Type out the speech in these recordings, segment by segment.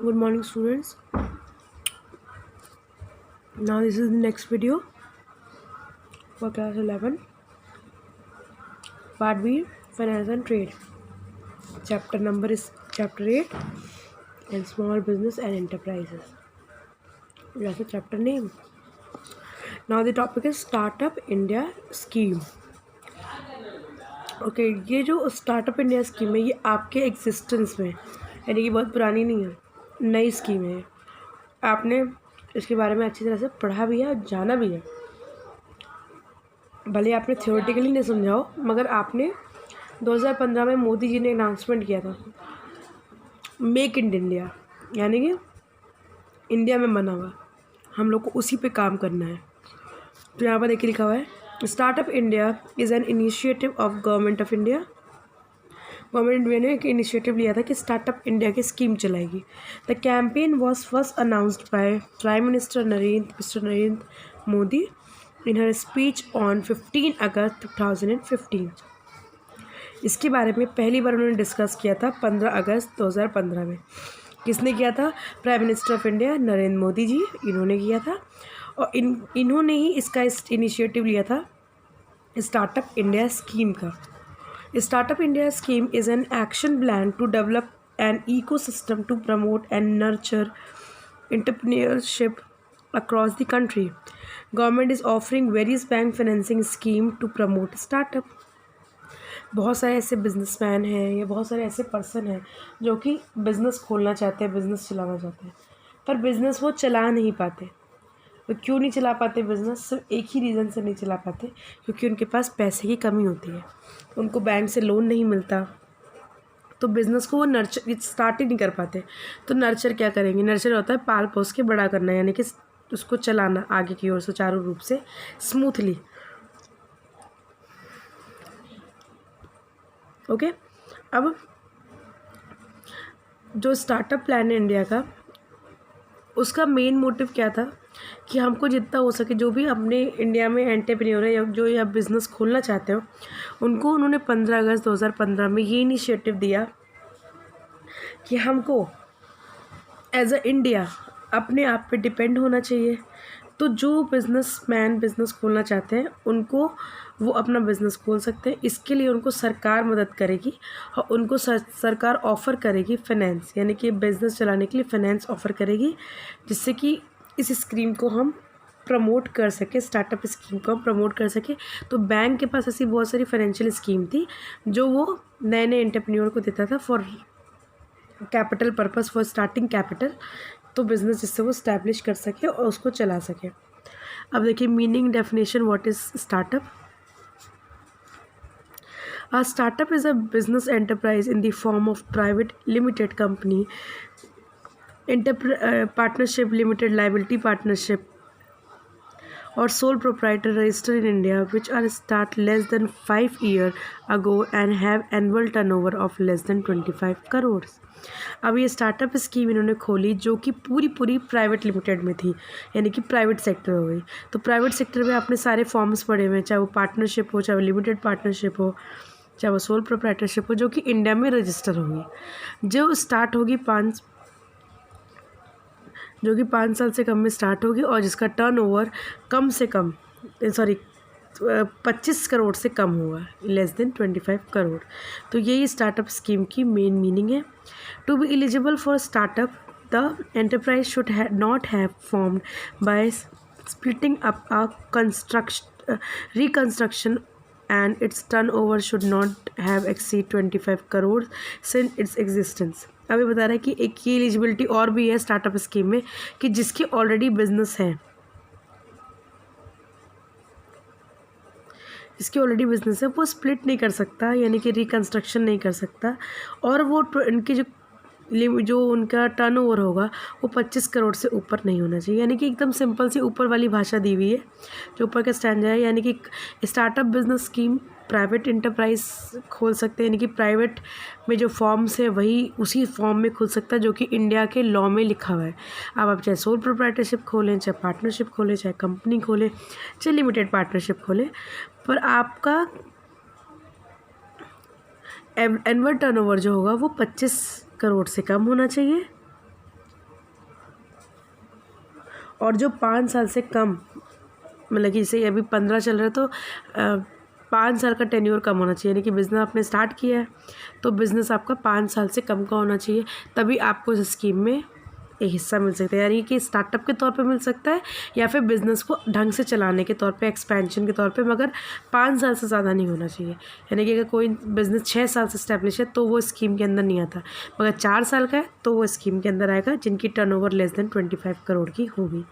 Good morning, students. Now this is the next video for class 11, part B, finance and trade. Chapter number is chapter 8 and small business and enterprises. That's the chapter name. Now the topic is Startup India Scheme. Okay ये जो startup India scheme है ये आपके existence में यानी कि बहुत पुरानी नहीं है, नई स्कीम है। आपने इसके बारे में अच्छी तरह से पढ़ा भी है और जाना भी है। भले आपने थियोरेटिकली नहीं समझा हो, मगर आपने 2015 में मोदी जी ने अनाउंसमेंट किया था मेक इन इंडिया, यानी कि इंडिया में बना हुआ, हम लोग को उसी पे काम करना है। तो यहाँ पर देखिए लिखा हुआ है startup India is an initiative of government of India. Government India ने एक इनिशिएटिव लिया था कि स्टार्टअप इंडिया की स्कीम चलाएगी। The campaign was first announced by prime minister Narendra Modi in her speech on 15 अगस्त 2015। इसके बारे में पहली बार उन्होंने डिस्कस किया था 15 अगस्त 2015 में। किसने किया था? Prime minister of India Narendra Modi ji, इन्होंने किया था। और इन्होंने ही इसका इनिशिएटिव लिया था स्टार्टअप इंडिया स्कीम का। Startup India scheme is an action plan to develop an ecosystem to promote and nurture entrepreneurship across the country. Government is offering various bank financing scheme to promote startup. बहुत सारे ऐसे businessman हैं या बहुत सारे ऐसे person हैं जो कि बिज़नेस खोलना चाहते हैं, बिज़नेस चलाना चाहते हैं, पर बिज़नेस वो चला नहीं पाते। तो क्यों नहीं चला पाते बिज़नेस? सिर्फ एक ही रीज़न से नहीं चला पाते, क्योंकि उनके पास पैसे की कमी होती है, उनको बैंक से लोन नहीं मिलता, तो बिज़नेस को वो नर्चर स्टार्ट ही नहीं कर पाते। तो नर्चर क्या करेंगे? नर्चर होता है पाल पोस के बड़ा करना, यानी कि उसको चलाना आगे की ओर सुचारू रूप से, स्मूथली। ओके, अब जो स्टार्टअप प्लान है इंडिया का, उसका मेन मोटिव क्या था कि हमको जितना हो सके, जो भी अपने इंडिया में एंटरप्रेन्योर है या जो या बिज़नेस खोलना चाहते हो, उनको उन्होंने 15 अगस्त 2015 में ये इनिशिएटिव दिया कि हमको एज अ इंडिया अपने आप पे डिपेंड होना चाहिए। तो जो बिजनेसमैन बिज़नेस खोलना चाहते हैं उनको वो अपना बिज़नेस खोल सकते हैं। इसके लिए उनको सरकार मदद करेगी और उनको सरकार ऑफ़र करेगी फाइनेंस, यानी कि बिज़नेस चलाने के लिए फाइनेंस ऑफ़र करेगी, जिससे कि इस स्कीम को हम प्रमोट कर सके, स्टार्टअप स्कीम को हम प्रमोट कर सके। तो बैंक के पास ऐसी बहुत सारी फाइनेंशियल स्कीम थी जो वो नए नए एंटरप्रेन्योर को देता था for capital purpose, for starting capital, तो बिज़नेस जिससे वो स्टैब्लिश कर सके और उसको चला सके। अब देखिए meaning definition, what is startup? A startup is a business enterprise in the form of private limited company, partnership, limited liability partnership, or sole proprietor registered in India, which are start less than 5 years ago and have annual turnover of less than 25 crores. अब ये startup scheme इन्होंने खोली जो कि पूरी private limited में थी, यानी कि प्राइवेट सेक्टर हो गई। तो प्राइवेट सेक्टर में आपने सारे फॉर्म्स पढ़े हुए हैं, चाहे वो पार्टनरशिप हो, चाहे वो लिमिटेड पार्टनरशिप हो, चाहे वो सोल प्रोप्राइटरशिप हो, जो कि इंडिया में रजिस्टर होगी, जो स्टार्ट होगी 5 साल से कम में स्टार्ट होगी और जिसका टर्नओवर कम से कम 25 करोड़ से कम होगा, लेस देन 25 करोड़। तो यही स्टार्टअप स्कीम की मेन मीनिंग है। To be eligible for startup, the enterprise should not have formed by splitting up a reconstruction and its turnover should not have exceed 25 crore since its existence। अभी बता रहा है कि एक ये एलिजिबिलिटी और भी है स्टार्टअप स्कीम में कि जिसकी ऑलरेडी बिजनेस है, जिसकी ऑलरेडी बिजनेस है वो स्प्लिट नहीं कर सकता, यानी कि रिकंस्ट्रक्शन नहीं कर सकता, और वो उनकी जो उनका टर्नओवर होगा वो 25 करोड़ से ऊपर नहीं होना चाहिए। यानी कि एकदम सिंपल सी ऊपर वाली भाषा दी हुई है, जो ऊपर का स्टैंडर्ड है, यानी कि startup business scheme private enterprise खोल सकते हैं, यानी कि प्राइवेट में जो फॉर्म्स है वही उसी फॉर्म में खुल सकता है जो कि इंडिया के लॉ में लिखा हुआ है। अब आप चाहे सोल प्रोप्राइटरशिप खोलें, चाहे पार्टनरशिप खोलें, चाहे कंपनी खोलें, चाहे लिमिटेड पार्टनरशिप खोलें, पर आपका एनुअल टर्नओवर जो होगा वो 25 करोड़ से कम होना चाहिए और जो 5 साल से कम, मतलब कि जैसे अभी 15 चल रहा है तो 5 साल का टेन्योर कम होना चाहिए, यानी कि बिज़नेस आपने स्टार्ट किया है तो बिज़नेस आपका 5 साल से कम का होना चाहिए, तभी आपको इस स्कीम में एक हिस्सा मिल सकता है। यानी कि स्टार्टअप के तौर पे मिल सकता है या फिर बिज़नेस को ढंग से चलाने के तौर पे, एक्सपेंशन के तौर पे, मगर 5 साल से ज़्यादा नहीं होना चाहिए। यानी कि अगर कोई बिज़नेस 6 साल से इस्टेब्लिश है तो वो स्कीम के अंदर नहीं आता, मगर 4 साल का है तो वो स्कीम के अंदर आएगा, जिनकी टर्नओवर लेस देन 25 करोड़ की होगी।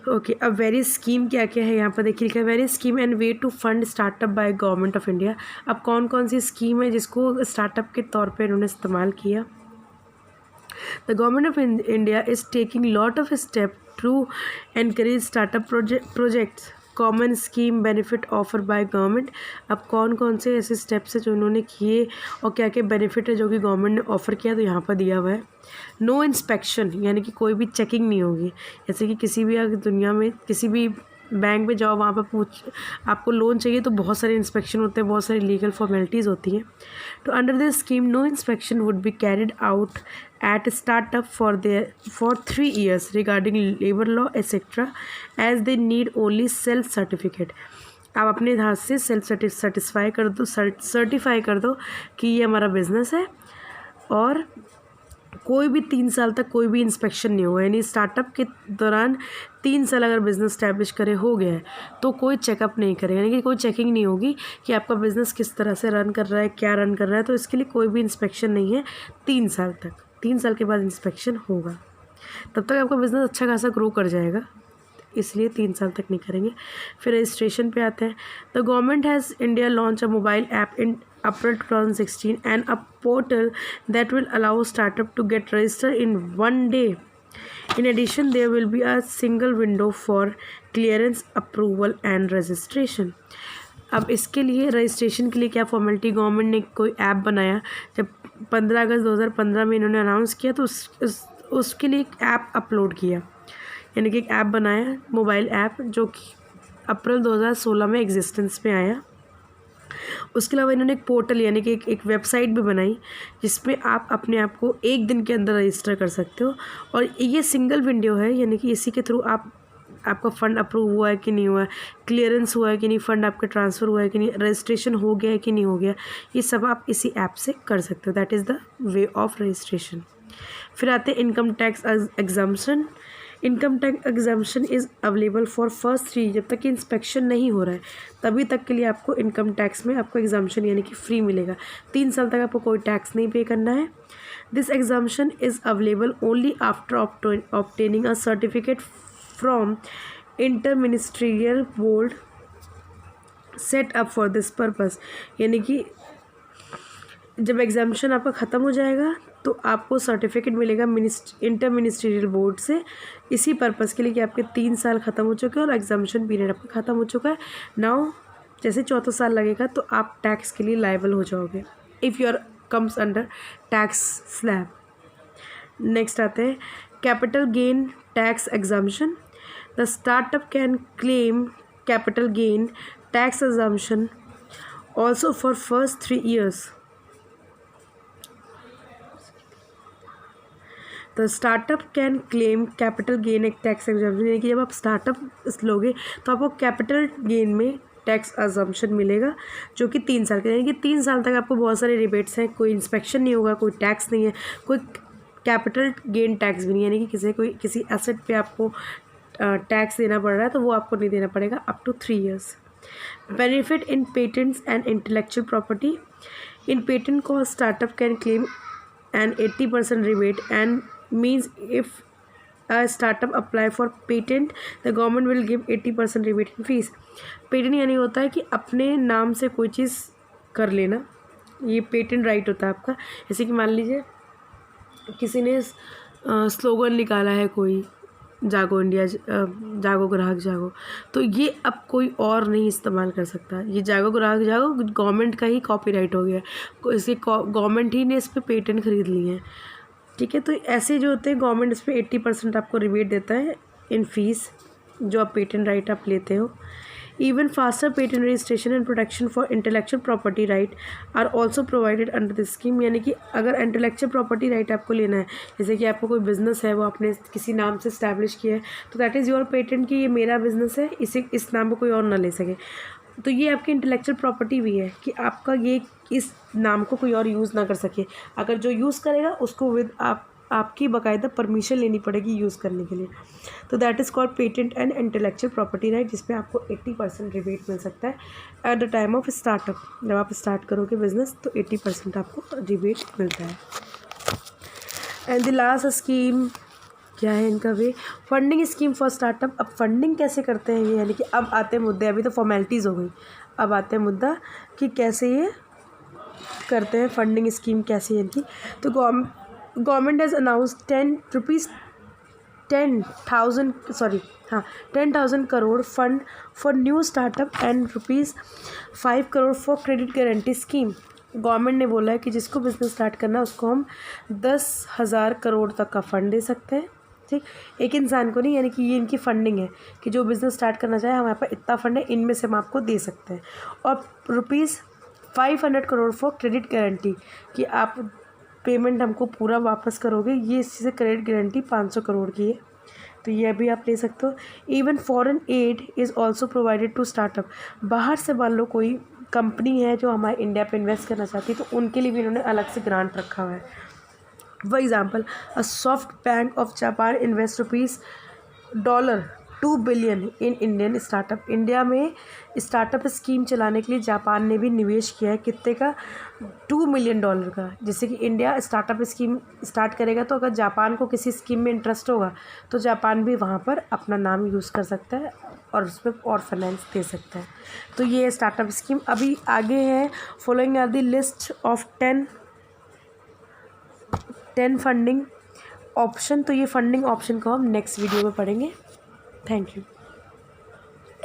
ओके, अब वेरियस स्कीम क्या क्या है यहाँ पर देखिए लिखा है, various scheme and way to fund startup by government of India. अब कौन कौन सी स्कीम है जिसको स्टार्टअप के तौर पे इन्होंने इस्तेमाल किया। The government of India is taking lot of step to encourage startup projects. Common scheme benefit offer by government. अब कौन कौन से ऐसे स्टेप्स हैं जो इन्होंने किए और क्या क्या बेनिफिट है जो कि गवर्नमेंट ने ऑफ़र किया, तो यहाँ पर दिया हुआ है। नो इंस्पेक्शन, यानी कि कोई भी चेकिंग नहीं होगी। जैसे कि किसी भी अगर दुनिया में किसी भी बैंक में जाओ, वहाँ पर आपको लोन चाहिए तो बहुत सारे इंस्पेक्शन होते हैं, बहुत सारी लीगल फॉर्मेलिटीज़ होती हैं। तो under this scheme no inspection would be carried out at a startup for 3 years regarding labor law etc. as they need only self certificate। आप अपने हाथ से सेल्फ सर्टिफाई कर दो कि ये हमारा बिज़नेस है, और कोई भी 3 साल तक कोई भी इंस्पेक्शन नहीं होगा। यानी स्टार्टअप के दौरान 3 साल अगर बिज़नेस स्टैब्लिश करे हो गया है तो कोई चेकअप नहीं करेगा, यानी कि कोई चेकिंग नहीं होगी कि आपका बिज़नेस किस तरह से रन कर रहा है, क्या रन कर रहा है। तो इसके लिए कोई भी इंस्पेक्शन नहीं है 3 साल तक। 3 साल के बाद इंस्पेक्शन होगा, तब तक आपका बिज़नेस अच्छा खासा ग्रो कर जाएगा, इसलिए 3 साल तक नहीं करेंगे। फिर रजिस्ट्रेशन पे आते हैं। The government has India launch a mobile app in April 2016 and a portal that will allow startup to get registered in 1 day. In addition, there will be a single window for clearance, approval and registration. अब इसके लिए registration के लिए क्या formality, government ने कोई app बनाया। जब 15 अगस्त 2015 में इन्होंने अनाउंस किया तो उसके लिए एक ऐप अपलोड किया, यानी कि एक ऐप बनाया, मोबाइल ऐप, जो कि अप्रैल 2016 में एग्जिस्टेंस में आया। उसके अलावा इन्होंने एक पोर्टल यानी कि एक वेबसाइट भी बनाई जिसमें आप अपने आप को 1 दिन के अंदर रजिस्टर कर सकते हो, और ये सिंगल विंडो है, यानी कि इसी के थ्रू आपका फ़ंड अप्रूव हुआ है कि नहीं हुआ है, क्लियरेंस हुआ है कि नहीं, फ़ंड आपका ट्रांसफ़र हुआ है कि नहीं, रजिस्ट्रेशन हो गया है कि नहीं हो गया, ये सब आप इसी ऐप से कर सकते हो। That is the way of registration. फिर आते हैं income tax exemption. Income tax exemption is available for first 3, जब तक कि इंस्पेक्शन नहीं हो रहा है तभी तक के लिए आपको इनकम टैक्स में आपको एग्जम्पशन यानी कि फ्री मिलेगा। 3 साल तक आपको कोई टैक्स नहीं पे करना है। This exemption is available only after obtaining a certificate from interministerial board set up for this purpose. यानी कि जब एग्जामिशन आपका ख़त्म हो जाएगा तो आपको सर्टिफिकेट मिलेगा इंटर मिनिस्ट्रियल बोर्ड से, इसी पर्पज़ के लिए कि आपके 3 साल ख़त्म हो चुके हैं और एग्जामिशन पीरियड आपका ख़त्म हो चुका है। नाउ जैसे 4था साल लगेगा तो आप टैक्स के लिए लायबल हो जाओगे if your comes under tax slab. Next आते हैं capital gain tax exemption. The startup can claim capital gain tax exemption also for first 3 years। तो startup can claim capital gain एक टैक्स एग्जाम्पशन, यानी कि जब आप स्टार्टअप लोगे तो आपको कैपिटल गेन में टैक्स एग्जाम्पशन मिलेगा जो कि 3 साल का, यानी कि 3 साल तक आपको बहुत सारे रिबेट्स हैं, कोई इंस्पेक्शन नहीं होगा, कोई टैक्स नहीं है, कोई कैपिटल गेन टैक्स भी नहीं, यानी कि किसी एसेट पे आपको टैक्स देना पड़ रहा है तो वो आपको नहीं देना पड़ेगा up to 3 years। Benefit in patents and intellectual property. In patent cost startup can claim an 80% rebate and means if a startup apply for patent the government will give 80% rebate in fees। Patent यानी होता है कि अपने नाम से कोई चीज़ कर लेना, ये पेटेंट राइट होता है आपका। जैसे कि मान लीजिए किसी ने स्लोगन निकाला है कोई जागो इंडिया, जागो ग्राहक जागो, तो ये अब कोई और नहीं इस्तेमाल कर सकता। ये जागो ग्राहक जागो गवर्नमेंट का ही कॉपीराइट हो गया, इसे गवर्नमेंट ही ने इस पर पेटेंट खरीद लिए हैं, ठीक है। तो ऐसे जो होते हैं गवर्नमेंट इस पर 80% आपको रिबेट देता है इन फीस जो आप पेटेंट राइट आप लेते हो। Even faster patent registration and protection for intellectual property right are also provided under this scheme. यानी कि अगर इंटेलेक्चुअल प्रॉपर्टी राइट आपको लेना है, जैसे कि आपको कोई बिजनेस है वो आपने किसी नाम से इस्टेब्लिश किया है, तो दैट इज़ योर पेटेंट कि ये मेरा बिजनेस है, इसे इस नाम पर कोई और ना ले सके। तो ये आपकी इंटेलेक्चुअल प्रॉपर्टी भी है कि आपका ये इस नाम को कोई और यूज़ ना कर सके। अगर जो यूज़ करेगा उसको विद आपकी बाकायदा परमिशन लेनी पड़ेगी यूज़ करने के लिए। तो that is called patent and intellectual property right, जिसमें आपको 80% रिबेट मिल सकता है at the time of startup. जब आप स्टार्ट करोगे बिजनेस तो 80% आपको रिबेट मिलता है। एंड द लास्ट स्कीम क्या है इनका वे, फंडिंग स्कीम फॉर स्टार्टअप। अब फंडिंग कैसे करते हैं ये, यानी कि अब आते हैं मुद्दे, अभी तो फॉर्मेलिटीज़ हो गई, अब आते हैं मुद्दा कि कैसे ये करते हैं, फंडिंग स्कीम कैसे है इनकी। तो government has announce 10,000 crore fund for new startup and ₹5 crore for credit guarantee scheme. Government ने बोला है कि जिसको बिज़नेस स्टार्ट करना है उसको हम 10,000 करोड़ तक का फ़ंड दे सकते हैं, ठीक, एक इंसान को नहीं। यानी कि ये इनकी फ़ंडिंग है कि जो बिज़नेस स्टार्ट करना चाहे हमारे पास इतना फ़ंड है, इनमें से हम आपको दे सकते हैं। और ₹500 करोड़ फॉर क्रेडिट गारंटी कि आप पेमेंट हमको पूरा वापस करोगे, ये इसी से क्रेडिट गारंटी 500 करोड़ की है, तो ये अभी आप ले सकते हो। Even foreign aid is also provided to startup. बाहर से मान लो कोई कंपनी है जो हमारे इंडिया पे इन्वेस्ट करना चाहती है, तो उनके लिए भी इन्होंने अलग से ग्रांट रखा हुआ है। For example, a soft bank of Japan invest $2 billion in Indian startup. India में स्टार्टअप स्कीम चलाने के लिए जापान ने भी निवेश किया है, कितने का, $2 मिलियन का। जैसे कि इंडिया स्टार्टअप स्कीम स्टार्ट करेगा, तो अगर जापान को किसी स्कीम में इंटरेस्ट होगा तो जापान भी वहाँ पर अपना नाम यूज़ कर सकता है और उसमें और फाइनेंस दे सकता है। तो ये स्टार्टअप स्कीम अभी आगे है। Following are the list of 10 funding option. तो ये फंडिंग ऑप्शन को हम नेक्स्ट वीडियो में पढ़ेंगे। Thank you.